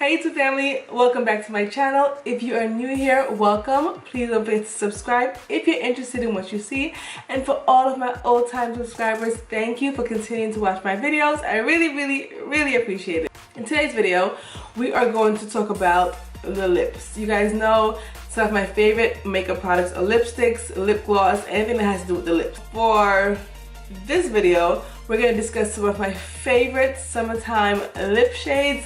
Hey YouTube family, welcome back to my channel. If you are new here, welcome. Please don't forget to subscribe if you're interested in what you see. And for all of my old time subscribers, thank you for continuing to watch my videos. I really appreciate it. In today's video, we are going to talk about the lips. You guys know some of my favorite makeup products are lipsticks, lip gloss, anything that has to do with the lips. For this video, we're going to discuss some of my favorite summertime lip shades.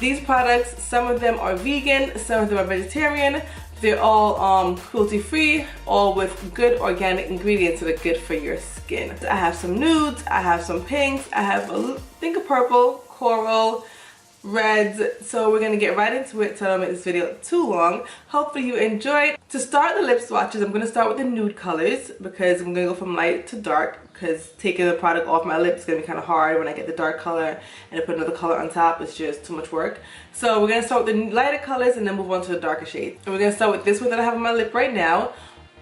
These products, some of them are vegan, some of them are vegetarian. They're all cruelty-free, all with good organic ingredients that are good for your skin. I have some nudes, I have some pinks, I have a think of purple, coral, reds. So we're gonna get right into it so I don't make this video too long. Hopefully you enjoyed. To start the lip swatches, I'm gonna start with the nude colors because I'm gonna go from light to dark, because taking the product off my lips is gonna be kind of hard when I get the dark color and I put another color on top. It's just too much work. So we're gonna start with the lighter colors and then move on to the darker shades. And we're gonna start with this one that I have on my lip right now.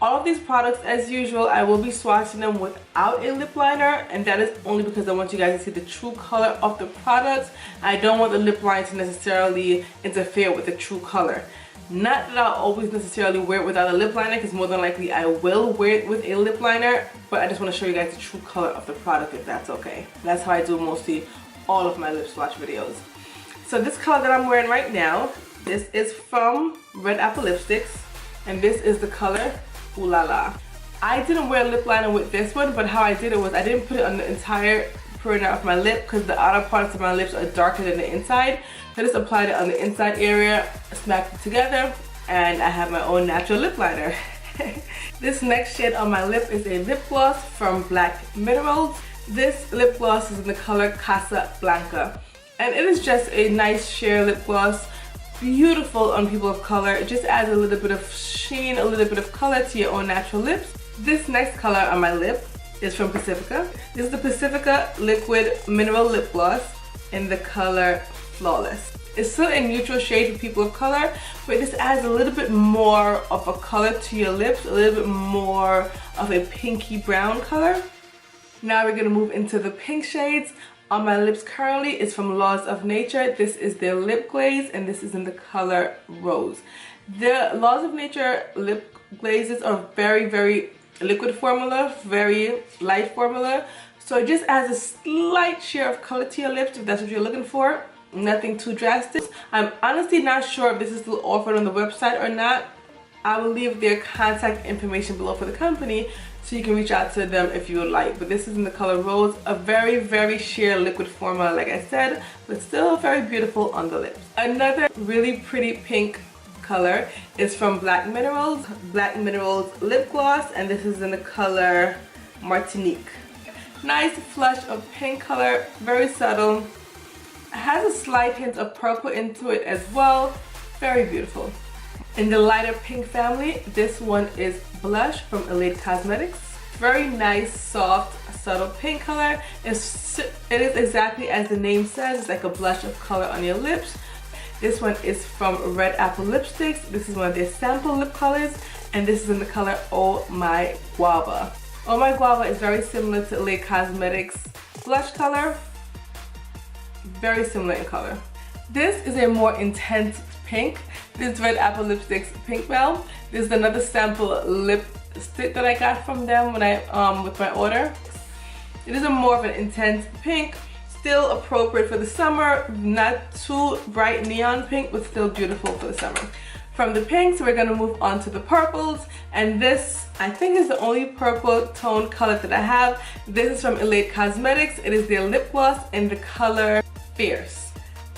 All of these products, as usual, I will be swatching them without a lip liner, and that is only because I want you guys to see the true color of the products. I don't want the lip line to necessarily interfere with the true color. Not that I'll always necessarily wear it without a lip liner, because more than likely I will wear it with a lip liner, but I just want to show you guys the true color of the product, if that's okay. That's how I do mostly all of my lip swatch videos. So this color that I'm wearing right now, this is from Red Apple Lipsticks, and this is the color Ohh Lala. I didn't wear a lip liner with this one, but how I did it was I didn't put it on the entire perimeter of my lip because the outer parts of my lips are darker than the inside. So I just applied it on the inside area, smacked it together, and I have my own natural lip liner. This next shade on my lip is a lip gloss from Blac Minerals. This lip gloss is in the color Casablanca, and it is just a nice sheer lip gloss. Beautiful on people of color. It just adds a little bit of sheen, a little bit of color to your own natural lips. This next color on my lip is from Pacifica. This is the Pacifica Liquid Mineral Lip Gloss in the color Flawless. It's still a neutral shade for people of color, but this adds a little bit more of a color to your lips, a little bit more of a pinky brown color. Now we're gonna move into the pink shades. On my lips currently is from Laws of Nature. This is their lip glaze, and this is in the color Rose. The Laws of Nature lip glazes are very liquid formula, very light formula. So it just adds a slight share of color to your lips if that's what you're looking for. Nothing too drastic. I'm honestly not sure if this is still offered on the website or not. I will leave their contact information below for the company, so you can reach out to them if you would like. But this is in the color Rose, a very sheer liquid formula, like I said, but still very beautiful on the lips. Another really pretty pink color is from Blac Minerals, Blac Minerals lip gloss, and this is in the color Martinique. Nice flush of pink color, very subtle. It has a slight hint of purple into it as well. Very beautiful. In the lighter pink family, this one is Blush from Elate Cosmetics. Very nice, soft, subtle pink color. It is exactly as the name says. It's like a blush of color on your lips. This one is from Red Apple Lipsticks. This is one of their sample lip colors, and this is in the color Oh My Guava. Oh My Guava is very similar to Elate Cosmetics blush color. Very similar in color. This is a more intense pink. This is Red Apple Lipsticks Pinkbelle. This is another sample lipstick that I got from them when with my order. It is a more of an intense pink, still appropriate for the summer, not too bright neon pink, but still beautiful for the summer. From the pinks, we're gonna move on to the purples, and this I think is the only purple tone color that I have. This is from Elate Cosmetics. It is their lip gloss in the color Fierce.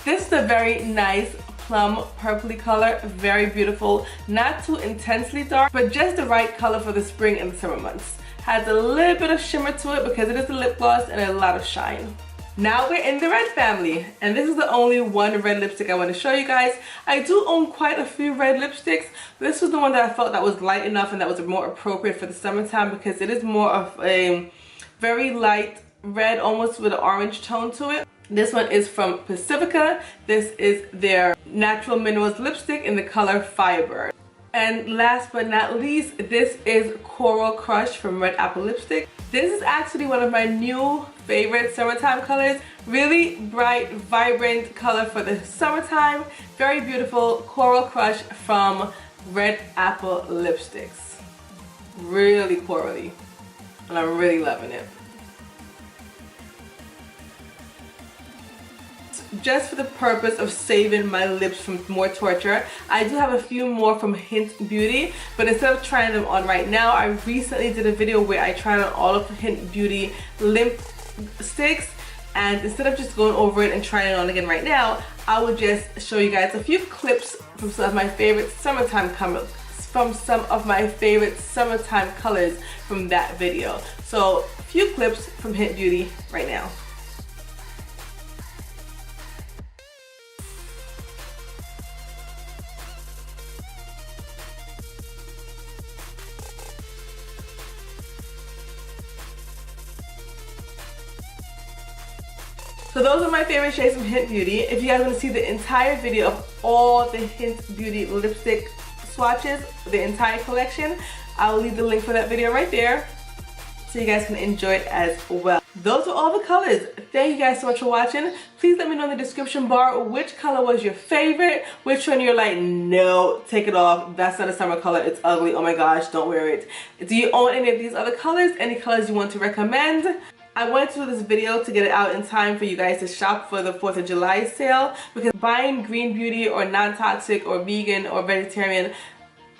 This is a very nice plum purpley color, very beautiful, not too intensely dark, but just the right color for the spring and the summer months. Has a little bit of shimmer to it because it is a lip gloss and a lot of shine. Now we're in the red family, and this is the only one red lipstick I want to show you guys. I do own quite a few red lipsticks, but this was the one that I felt that was light enough and that was more appropriate for the summertime because it is more of a very light red, almost with an orange tone to it. This one is from Pacifica. This is their Natural Minerals lipstick in the color Firebird. And last but not least, this is Coral Crush from Red Apple Lipstick. This is actually one of my new favorite summertime colors. Really bright, vibrant color for the summertime. Very beautiful. Coral Crush from Red Apple Lipsticks. Really corally. And I'm really loving it. Just for the purpose of saving my lips from more torture, I do have a few more from Hynt Beauty, but instead of trying them on right now, I recently did a video where I tried on all of the Hynt Beauty lip sticks, and instead of just going over it and trying it on again right now, I will just show you guys a few clips from some of my favorite summertime colors from that video. So a few clips from Hynt Beauty right now. So those are my favorite shades from Hynt Beauty. If you guys want to see the entire video of all the Hynt Beauty lipstick swatches, the entire collection, I'll leave the link for that video right there so you guys can enjoy it as well. Those are all the colors. Thank you guys so much for watching. Please let me know in the description bar which color was your favorite, which one you're like, no, take it off, that's not a summer color, it's ugly, oh my gosh, don't wear it. Do you own any of these other colors? Any colors you want to recommend? I wanted to do this video to get it out in time for you guys to shop for the 4th of July sale, because buying green beauty or non-toxic or vegan or vegetarian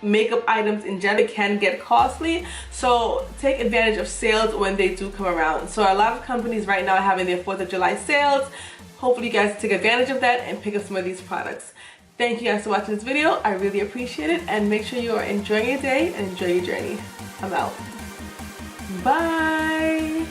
makeup items in general can get costly. So take advantage of sales when they do come around. So a lot of companies right now are having their 4th of July sales. Hopefully you guys take advantage of that and pick up some of these products. Thank you guys for watching this video. I really appreciate it, and make sure you are enjoying your day and enjoy your journey. I'm out. Bye.